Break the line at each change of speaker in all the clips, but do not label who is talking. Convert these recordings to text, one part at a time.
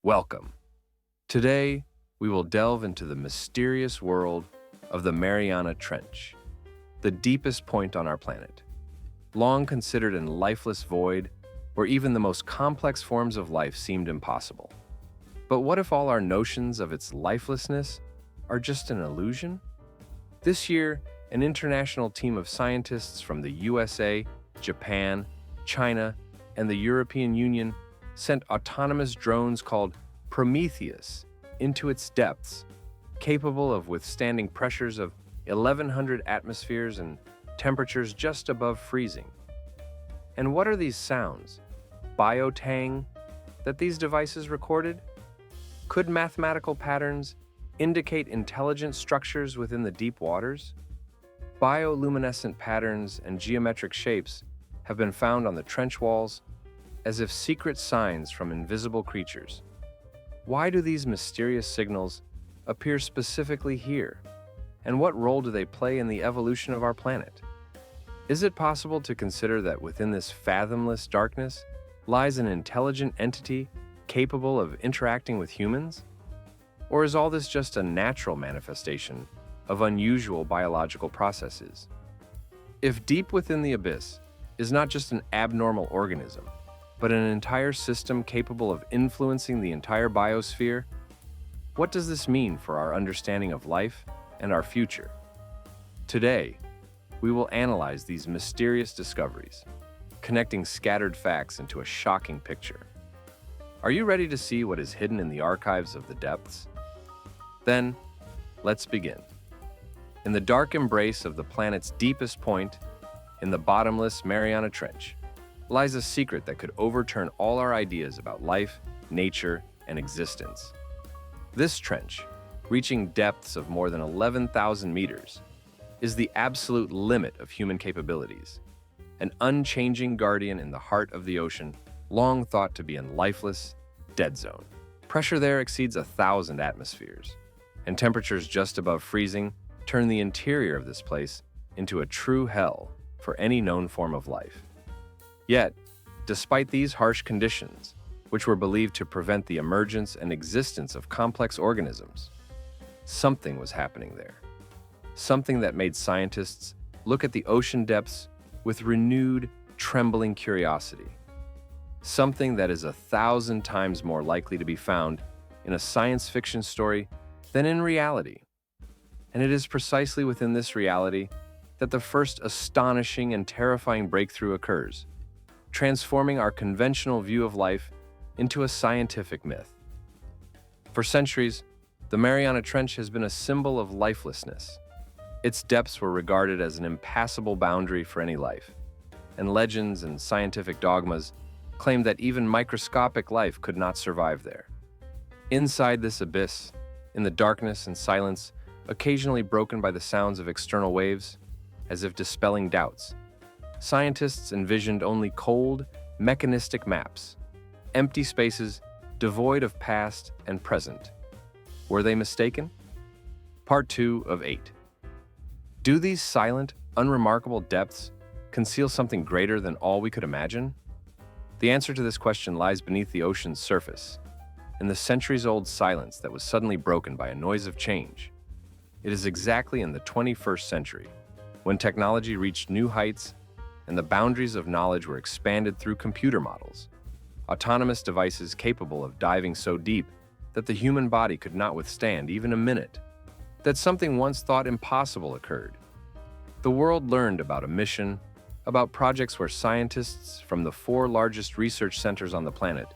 Welcome. Today, we will delve into the mysterious world of the Mariana Trench, the deepest point on our planet. Long considered a lifeless void where even the most complex forms of life seemed impossible. But what if all our notions of its lifelessness are just an illusion? This year, an international team of scientists from the USA, Japan, China, and the European Union sent autonomous drones called Prometheus into its depths, capable of withstanding pressures of 1,100 atmospheres and temperatures just above freezing. And what are these sounds? Biotang that these devices recorded? Could mathematical patterns indicate intelligent structures within the deep waters? Bioluminescent patterns and geometric shapes have been found on the trench walls as if secret signs from invisible creatures. Why do these mysterious signals appear specifically here? And what role do they play in the evolution of our planet? Is it possible to consider that within this fathomless darkness lies an intelligent entity capable of interacting with humans? Or is all this just a natural manifestation of unusual biological processes? If deep within the abyss is not just an abnormal organism, but an entire system capable of influencing the entire biosphere, what does this mean for our understanding of life and our future? Today, we will analyze these mysterious discoveries, connecting scattered facts into a shocking picture. Are you ready to see what is hidden in the archives of the depths? Then, let's begin. In the dark embrace of the planet's deepest point, in the bottomless Mariana Trench, lies a secret that could overturn all our ideas about life, nature, and existence. This trench, reaching depths of more than 11,000 meters, is the absolute limit of human capabilities, an unchanging guardian in the heart of the ocean, long thought to be a lifeless, dead zone. Pressure there exceeds 1,000 atmospheres, and temperatures just above freezing turn the interior of this place into a true hell for any known form of life. Yet, despite these harsh conditions, which were believed to prevent the emergence and existence of complex organisms, something was happening there. Something that made scientists look at the ocean depths with renewed, trembling curiosity. Something that is 1,000 times more likely to be found in a science fiction story than in reality. And it is precisely within this reality that the first astonishing and terrifying breakthrough occurs, transforming our conventional view of life into a scientific myth. For centuries, the Mariana Trench has been a symbol of lifelessness. Its depths were regarded as an impassable boundary for any life, and legends and scientific dogmas claimed that even microscopic life could not survive there. Inside this abyss, in the darkness and silence, occasionally broken by the sounds of external waves, as if dispelling doubts, scientists envisioned only cold, mechanistic maps, empty spaces devoid of past and present. Were they mistaken? Part 2 of 8. Do these silent, unremarkable depths conceal something greater than all we could imagine? The answer to this question lies beneath the ocean's surface, in the centuries-old silence that was suddenly broken by a noise of change. It is exactly in the 21st century, when technology reached new heights and the boundaries of knowledge were expanded through computer models, autonomous devices capable of diving so deep that the human body could not withstand even a minute, that something once thought impossible occurred. The world learned about a mission, about projects where scientists from the 4 largest research centers on the planet,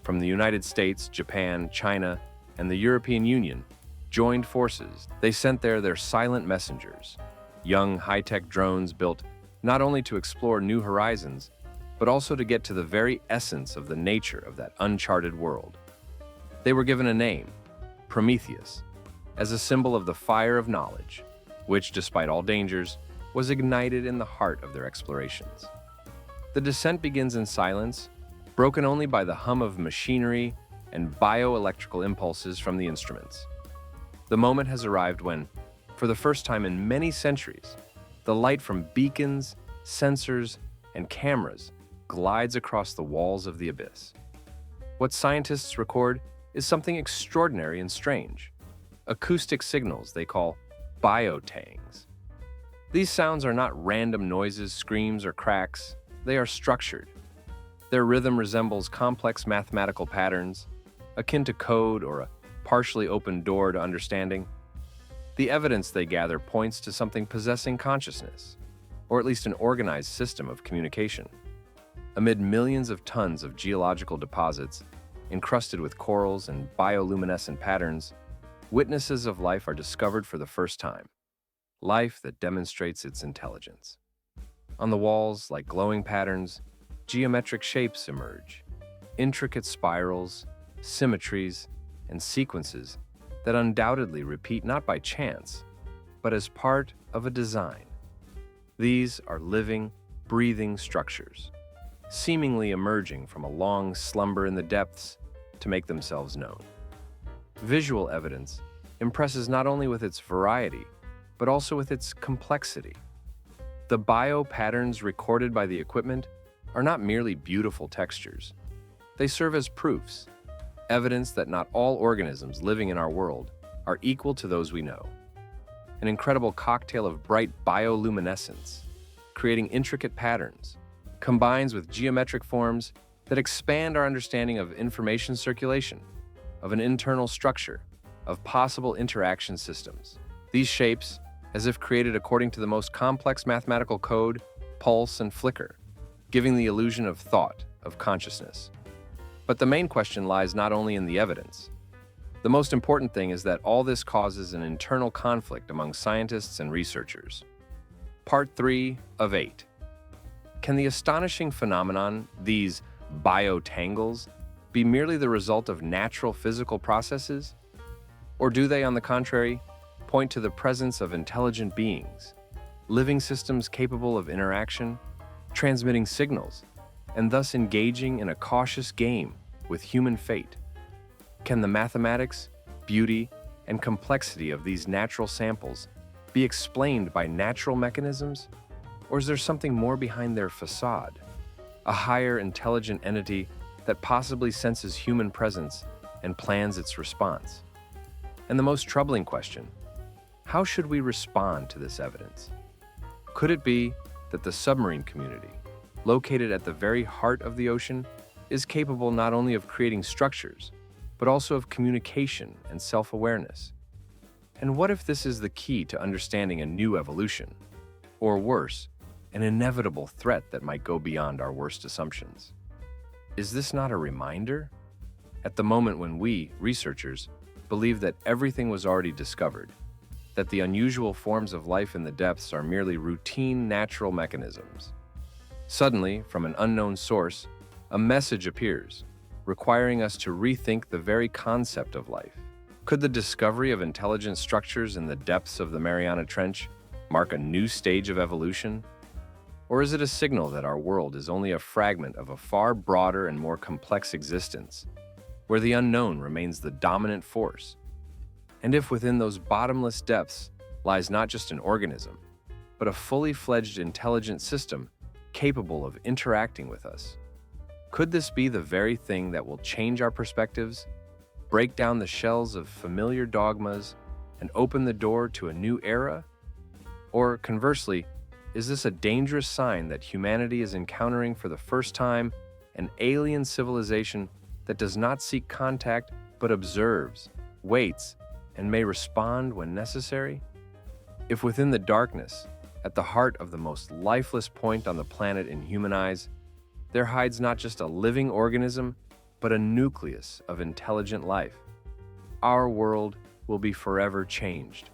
from the United States, Japan, China, and the European Union, joined forces. They sent there their silent messengers, young high-tech drones built not only to explore new horizons, but also to get to the very essence of the nature of that uncharted world. They were given a name, Prometheus, as a symbol of the fire of knowledge, which, despite all dangers, was ignited in the heart of their explorations. The descent begins in silence, broken only by the hum of machinery and bioelectrical impulses from the instruments. The moment has arrived when, for the first time in many centuries, the light from beacons, sensors, and cameras glides across the walls of the abyss. What scientists record is something extraordinary and strange: acoustic signals they call biotangs. These sounds are not random noises, screams, or cracks. They are structured. Their rhythm resembles complex mathematical patterns, akin to code or a partially open door to understanding. The evidence they gather points to something possessing consciousness, or at least an organized system of communication. Amid millions of tons of geological deposits, encrusted with corals and bioluminescent patterns, witnesses of life are discovered for the first time. Life that demonstrates its intelligence. On the walls, like glowing patterns, geometric shapes emerge, intricate spirals, symmetries, and sequences that undoubtedly repeat not by chance, but as part of a design. These are living, breathing structures, seemingly emerging from a long slumber in the depths to make themselves known. Visual evidence impresses not only with its variety, but also with its complexity. The bio-patterns recorded by the equipment are not merely beautiful textures. They serve as proofs, evidence that not all organisms living in our world are equal to those we know. An incredible cocktail of bright bioluminescence, creating intricate patterns, combines with geometric forms that expand our understanding of information circulation, of an internal structure, of possible interaction systems. These shapes, as if created according to the most complex mathematical code, pulse and flicker, giving the illusion of thought, of consciousness. But the main question lies not only in the evidence. The most important thing is that all this causes an internal conflict among scientists and researchers. Part 3 of 8. Can the astonishing phenomenon, these biotangles, be merely the result of natural physical processes? Or do they, on the contrary, point to the presence of intelligent beings, living systems capable of interaction, transmitting signals, and thus engaging in a cautious game with human fate? Can the mathematics, beauty, and complexity of these natural samples be explained by natural mechanisms? Or is there something more behind their facade? A higher intelligent entity that possibly senses human presence and plans its response? And the most troubling question: how should we respond to this evidence? Could it be that the submarine community, located at the very heart of the ocean, is capable not only of creating structures, but also of communication and self-awareness? And what if this is the key to understanding a new evolution? Or worse, an inevitable threat that might go beyond our worst assumptions? Is this not a reminder? At the moment when we, researchers, believe that everything was already discovered, that the unusual forms of life in the depths are merely routine natural mechanisms, suddenly, from an unknown source, a message appears, requiring us to rethink the very concept of life. Could the discovery of intelligent structures in the depths of the Mariana Trench mark a new stage of evolution? Or is it a signal that our world is only a fragment of a far broader and more complex existence, where the unknown remains the dominant force? And if within those bottomless depths lies not just an organism, but a fully fledged intelligent system capable of interacting with us, could this be the very thing that will change our perspectives, break down the shells of familiar dogmas, and open the door to a new era? Or conversely, is this a dangerous sign that humanity is encountering for the first time an alien civilization that does not seek contact but observes, waits, and may respond when necessary? If within the darkness, at the heart of the most lifeless point on the planet in human eyes, there hides not just a living organism, but a nucleus of intelligent life, our world will be forever changed.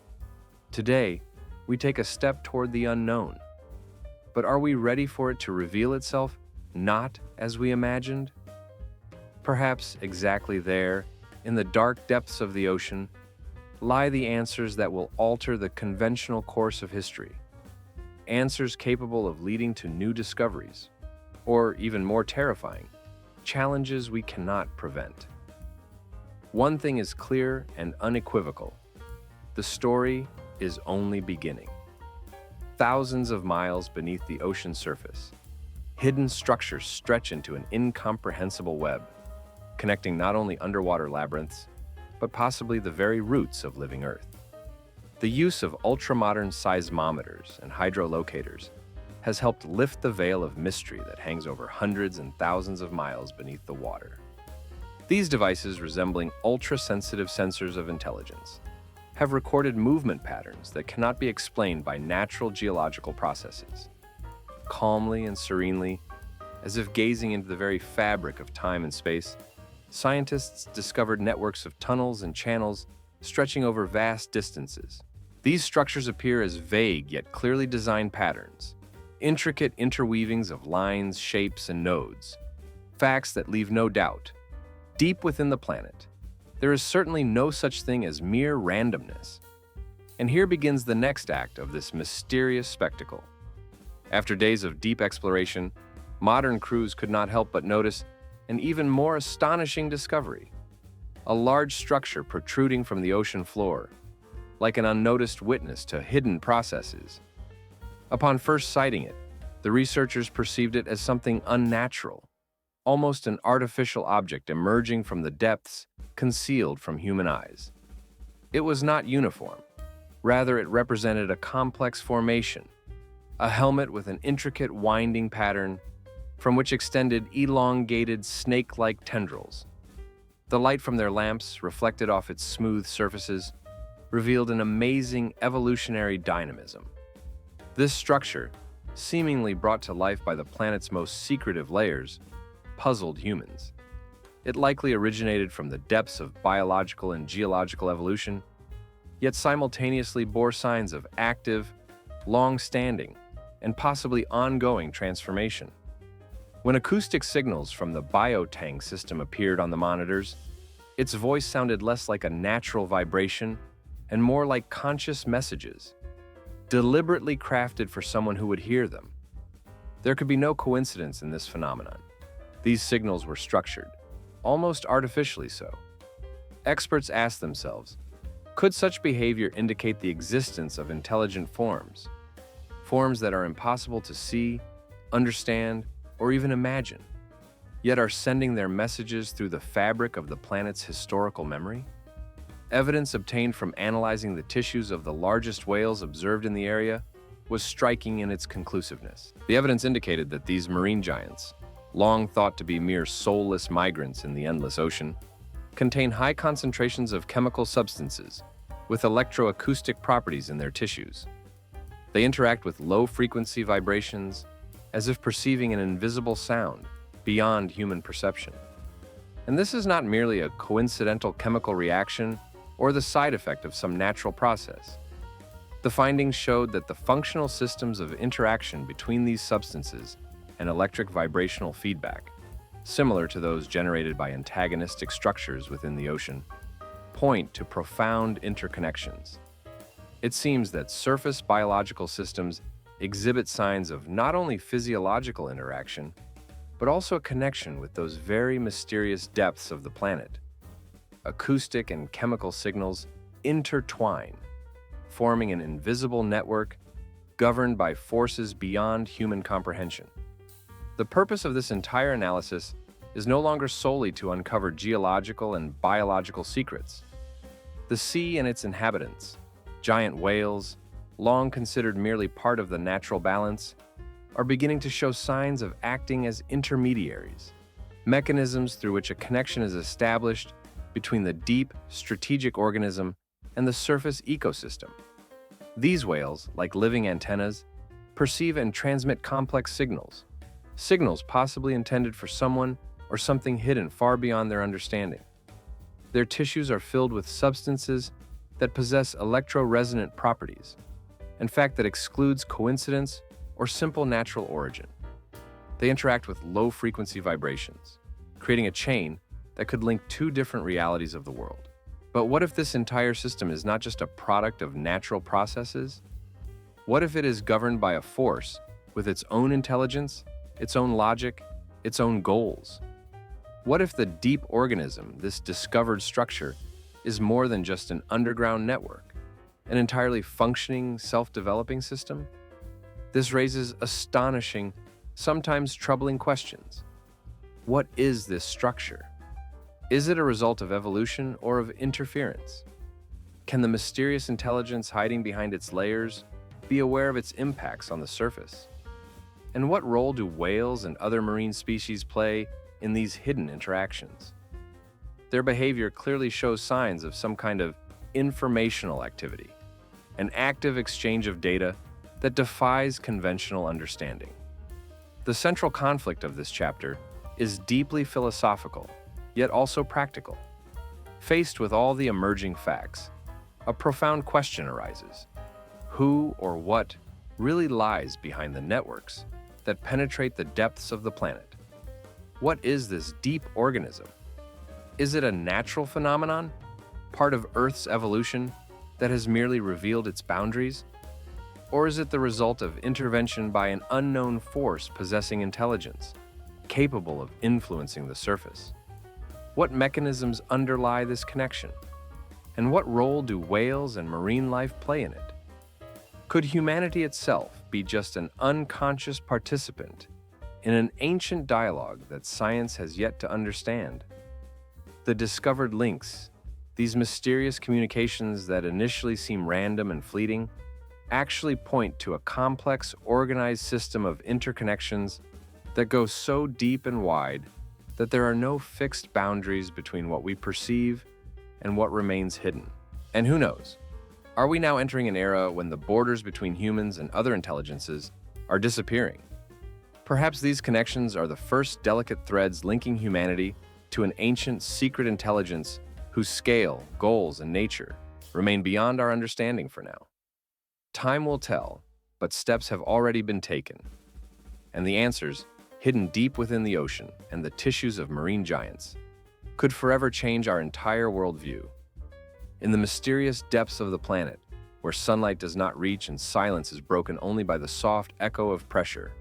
Today, we take a step toward the unknown. But are we ready for it to reveal itself not as we imagined? Perhaps exactly there, in the dark depths of the ocean, lie the answers that will alter the conventional course of history. Answers capable of leading to new discoveries, or even more terrifying, challenges we cannot prevent. One thing is clear and unequivocal: the story is only beginning. Thousands of miles beneath the ocean surface, hidden structures stretch into an incomprehensible web, connecting not only underwater labyrinths, but possibly the very roots of living Earth. The use of ultra-modern seismometers and hydrolocators has helped lift the veil of mystery that hangs over hundreds and thousands of miles beneath the water. These devices, resembling ultra-sensitive sensors of intelligence, have recorded movement patterns that cannot be explained by natural geological processes. Calmly and serenely, as if gazing into the very fabric of time and space, scientists discovered networks of tunnels and channels stretching over vast distances. These structures appear as vague yet clearly designed patterns, intricate interweavings of lines, shapes, and nodes, facts that leave no doubt. Deep within the planet, there is certainly no such thing as mere randomness. And here begins the next act of this mysterious spectacle. After days of deep exploration, modern crews could not help but notice an even more astonishing discovery: a large structure protruding from the ocean floor, like an unnoticed witness to hidden processes. Upon first sighting it, the researchers perceived it as something unnatural, almost an artificial object emerging from the depths, concealed from human eyes. It was not uniform. Rather, it represented a complex formation, a helmet with an intricate winding pattern from which extended elongated snake-like tendrils. The light from their lamps, reflected off its smooth surfaces, revealed an amazing evolutionary dynamism. This structure, seemingly brought to life by the planet's most secretive layers, puzzled humans. It likely originated from the depths of biological and geological evolution, yet simultaneously bore signs of active, long-standing, and possibly ongoing transformation. When acoustic signals from the Biotang system appeared on the monitors, its voice sounded less like a natural vibration and more like conscious messages, deliberately crafted for someone who would hear them. There could be no coincidence in this phenomenon. These signals were structured, almost artificially so. Experts asked themselves, could such behavior indicate the existence of intelligent forms that are impossible to see, understand, or even imagine, yet are sending their messages through the fabric of the planet's historical memory? Evidence obtained from analyzing the tissues of the largest whales observed in the area was striking in its conclusiveness. The evidence indicated that these marine giants, long thought to be mere soulless migrants in the endless ocean, contain high concentrations of chemical substances with electroacoustic properties in their tissues. They interact with low-frequency vibrations as if perceiving an invisible sound beyond human perception. And this is not merely a coincidental chemical reaction or the side effect of some natural process. The findings showed that the functional systems of interaction between these substances and electric vibrational feedback, similar to those generated by antagonistic structures within the ocean, point to profound interconnections. It seems that surface biological systems exhibit signs of not only physiological interaction, but also a connection with those very mysterious depths of the planet. Acoustic and chemical signals intertwine, forming an invisible network governed by forces beyond human comprehension. The purpose of this entire analysis is no longer solely to uncover geological and biological secrets. The sea and its inhabitants, giant whales, long considered merely part of the natural balance, are beginning to show signs of acting as intermediaries, mechanisms through which a connection is established between the deep, strategic organism and the surface ecosystem. These whales, like living antennas, perceive and transmit complex signals possibly intended for someone or something hidden far beyond their understanding. Their tissues are filled with substances that possess electro-resonant properties, in fact that excludes coincidence or simple natural origin. They interact with low-frequency vibrations, creating a chain that could link two different realities of the world. But what if this entire system is not just a product of natural processes? What if it is governed by a force with its own intelligence, its own logic, its own goals? What if the deep organism, this discovered structure, is more than just an underground network, an entirely functioning, self-developing system? This raises astonishing, sometimes troubling questions. What is this structure? Is it a result of evolution or of interference? Can the mysterious intelligence hiding behind its layers be aware of its impacts on the surface? And what role do whales and other marine species play in these hidden interactions? Their behavior clearly shows signs of some kind of informational activity, an active exchange of data that defies conventional understanding. The central conflict of this chapter is deeply philosophical, yet also practical. Faced with all the emerging facts, a profound question arises. Who or what really lies behind the networks that penetrate the depths of the planet? What is this deep organism? Is it a natural phenomenon, part of Earth's evolution that has merely revealed its boundaries? Or is it the result of intervention by an unknown force possessing intelligence, capable of influencing the surface? What mechanisms underlie this connection? And what role do whales and marine life play in it? Could humanity itself be just an unconscious participant in an ancient dialogue that science has yet to understand? The discovered links, these mysterious communications that initially seem random and fleeting, actually point to a complex, organized system of interconnections that go so deep and wide that there are no fixed boundaries between what we perceive and what remains hidden. And who knows? Are we now entering an era when the borders between humans and other intelligences are disappearing? Perhaps these connections are the first delicate threads linking humanity to an ancient secret intelligence whose scale, goals, and nature remain beyond our understanding for now. Time will tell, but steps have already been taken, and the answers, hidden deep within the ocean and the tissues of marine giants, could forever change our entire worldview. In the mysterious depths of the planet, where sunlight does not reach and silence is broken only by the soft echo of pressure,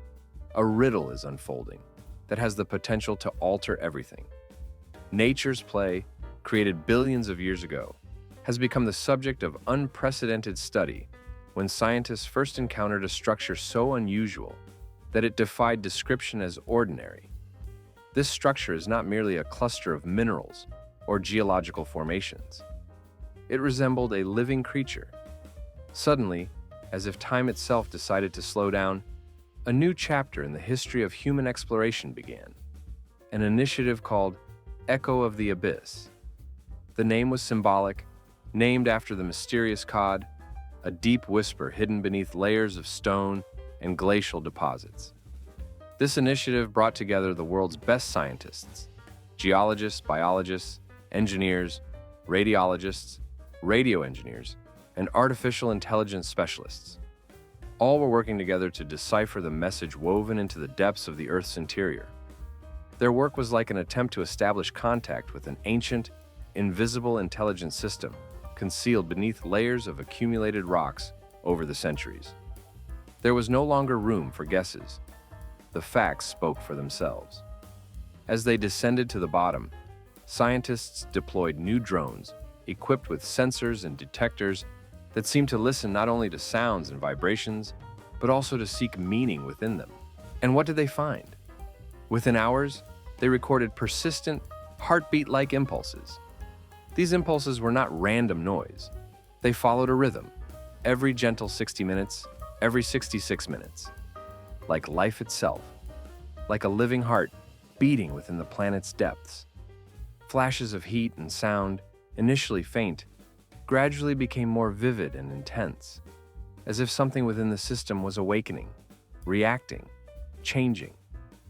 a riddle is unfolding that has the potential to alter everything. Nature's play, created billions of years ago, has become the subject of unprecedented study when scientists first encountered a structure so unusual that it defied description as ordinary. This structure is not merely a cluster of minerals or geological formations. It resembled a living creature. Suddenly, as if time itself decided to slow down, a new chapter in the history of human exploration began, an initiative called Echo of the Abyss. The name was symbolic, named after the mysterious cod, a deep whisper hidden beneath layers of stone and glacial deposits. This initiative brought together the world's best scientists, geologists, biologists, engineers, radiologists, radio engineers, and artificial intelligence specialists. All were working together to decipher the message woven into the depths of the Earth's interior. Their work was like an attempt to establish contact with an ancient, invisible intelligence system concealed beneath layers of accumulated rocks over the centuries. There was no longer room for guesses. The facts spoke for themselves. As they descended to the bottom, scientists deployed new drones equipped with sensors and detectors that seemed to listen not only to sounds and vibrations, but also to seek meaning within them. And what did they find? Within hours, they recorded persistent, heartbeat-like impulses. These impulses were not random noise. They followed a rhythm, every gentle 60 minutes, every 66 minutes. Like life itself, like a living heart beating within the planet's depths. Flashes of heat and sound, initially faint, gradually became more vivid and intense, as if something within the system was awakening, reacting, changing,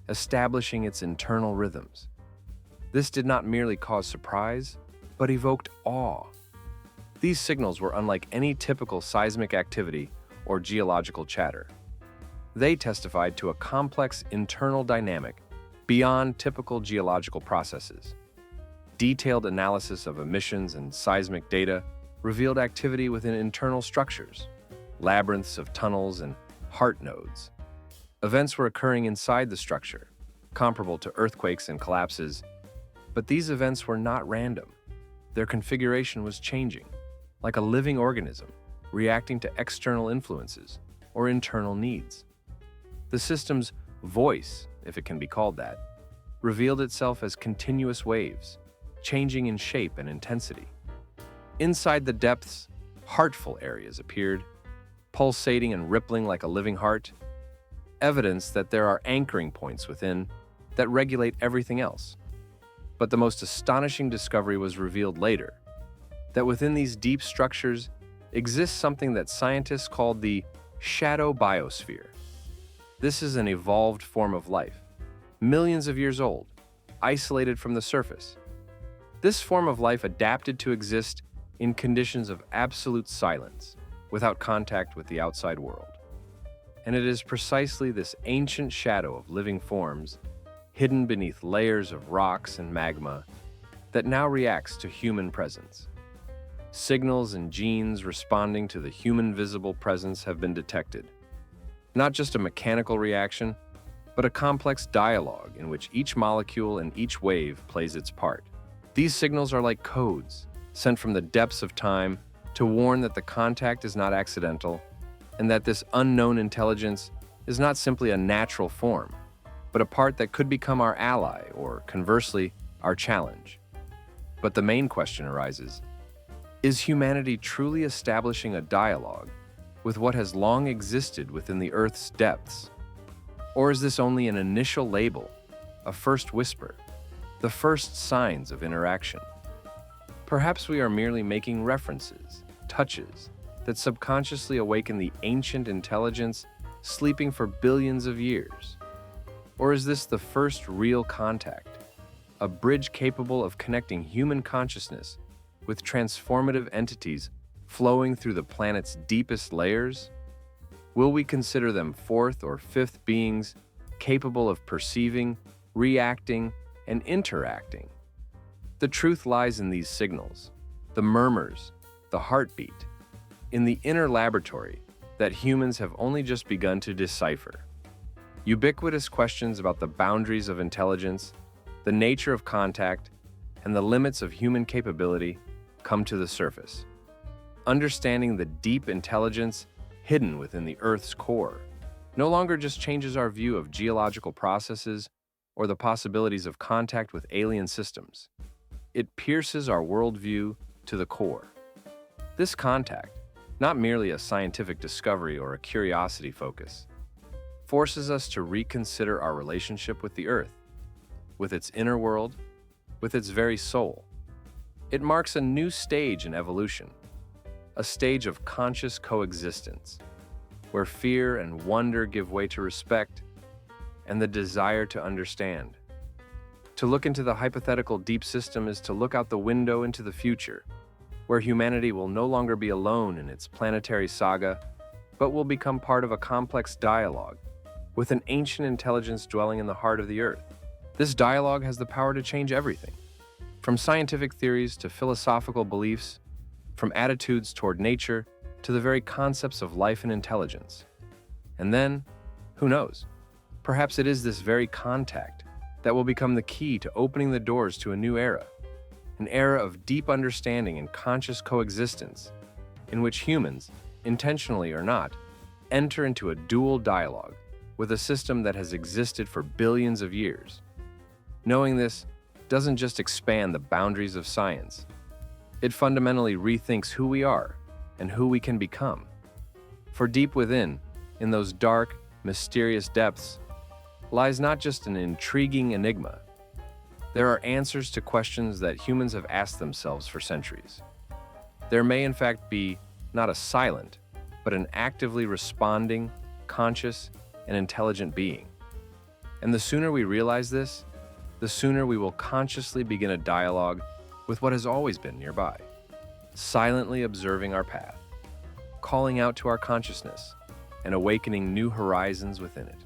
establishing its internal rhythms. This did not merely cause surprise, but evoked awe. These signals were unlike any typical seismic activity or geological chatter. They testified to a complex internal dynamic beyond typical geological processes. Detailed analysis of emissions and seismic data revealed activity within internal structures, labyrinths of tunnels and heart nodes. Events were occurring inside the structure, comparable to earthquakes and collapses, but these events were not random. Their configuration was changing, like a living organism, reacting to external influences or internal needs. The system's voice, if it can be called that, revealed itself as continuous waves, changing in shape and intensity. Inside the depths, heartful areas appeared, pulsating and rippling like a living heart, evidence that there are anchoring points within that regulate everything else. But the most astonishing discovery was revealed later, that within these deep structures exists something that scientists called the shadow biosphere. This is an evolved form of life, millions of years old, isolated from the surface. This form of life adapted to exist in conditions of absolute silence, without contact with the outside world. And it is precisely this ancient shadow of living forms, hidden beneath layers of rocks and magma, that now reacts to human presence. Signals and genes responding to the human visible presence have been detected. Not just a mechanical reaction, but a complex dialogue in which each molecule and each wave plays its part. These signals are like codes, sent from the depths of time to warn that the contact is not accidental, and that this unknown intelligence is not simply a natural form, but a part that could become our ally or, conversely, our challenge. But the main question arises, is humanity truly establishing a dialogue with what has long existed within the Earth's depths? Or is this only an initial label, a first whisper, the first signs of interaction? Perhaps we are merely making references, touches, that subconsciously awaken the ancient intelligence sleeping for billions of years. Or is this the first real contact, a bridge capable of connecting human consciousness with transformative entities flowing through the planet's deepest layers? Will we consider them fourth or fifth beings capable of perceiving, reacting, and interacting? The truth lies in these signals, the murmurs, the heartbeat, in the inner laboratory that humans have only just begun to decipher. Ubiquitous questions about the boundaries of intelligence, the nature of contact, and the limits of human capability come to the surface. Understanding the deep intelligence hidden within the Earth's core no longer just changes our view of geological processes or the possibilities of contact with alien systems. It pierces our worldview to the core. This contact, not merely a scientific discovery or a curiosity focus, forces us to reconsider our relationship with the Earth, with its inner world, with its very soul. It marks a new stage in evolution, a stage of conscious coexistence, where fear and wonder give way to respect and the desire to understand. To look into the hypothetical deep system is to look out the window into the future, where humanity will no longer be alone in its planetary saga, but will become part of a complex dialogue with an ancient intelligence dwelling in the heart of the Earth. This dialogue has the power to change everything, from scientific theories to philosophical beliefs, from attitudes toward nature to the very concepts of life and intelligence. And then, who knows? Perhaps it is this very contact that will become the key to opening the doors to a new era, an era of deep understanding and conscious coexistence, in which humans, intentionally or not, enter into a dual dialogue with a system that has existed for billions of years. Knowing this doesn't just expand the boundaries of science. It fundamentally rethinks who we are and who we can become. For deep within, in those dark, mysterious depths, lies not just an intriguing enigma. There are answers to questions that humans have asked themselves for centuries. There may in fact be not a silent, but an actively responding, conscious, and intelligent being. And the sooner we realize this, the sooner we will consciously begin a dialogue with what has always been nearby, silently observing our path, calling out to our consciousness, and awakening new horizons within it.